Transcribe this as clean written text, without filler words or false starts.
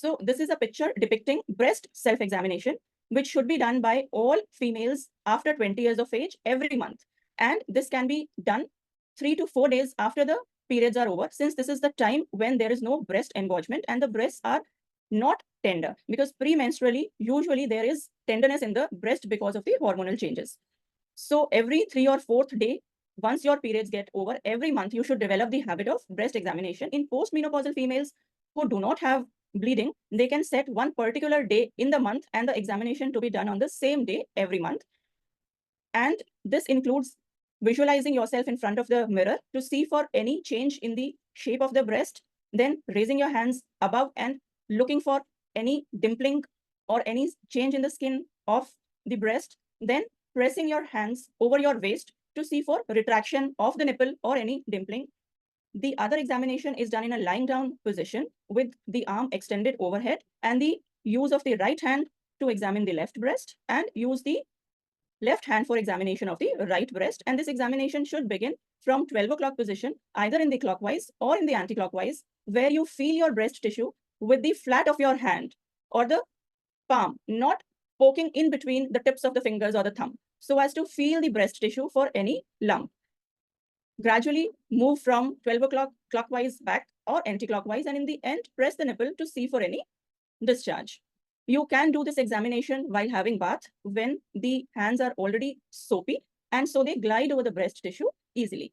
So this is a picture depicting breast self-examination, which should be done by all females after 20 years of age every month. And this can be done 3 to 4 days after the periods are over, since this is the time when there is no breast engorgement and the breasts are not tender, because premenstrually, usually there is tenderness in the breast because of the hormonal changes. So every 3 or 4th day, once your periods get over, every month you should develop the habit of breast examination. In postmenopausal females who do not have bleeding, they can set one particular day in the month and the examination to be done on the same day every month. And this includes visualizing yourself in front of the mirror to see for any change in the shape of the breast, then raising your hands above and looking for any dimpling or any change in the skin of the breast, then pressing your hands over your waist to see for retraction of the nipple or any dimpling. The other examination is done in a lying down position with the arm extended overhead and the use of the right hand to examine the left breast and use the left hand for examination of the right breast. And this examination should begin from 12 o'clock position, either in the clockwise or in the anti-clockwise, where you feel your breast tissue with the flat of your hand or the palm, not poking in between the tips of the fingers or the thumb, so as to feel the breast tissue for any lump. Gradually move from 12 o'clock clockwise back or anti-clockwise, and in the end, press the nipple to see for any discharge. You can do this examination while having bath when the hands are already soapy, and so they glide over the breast tissue easily.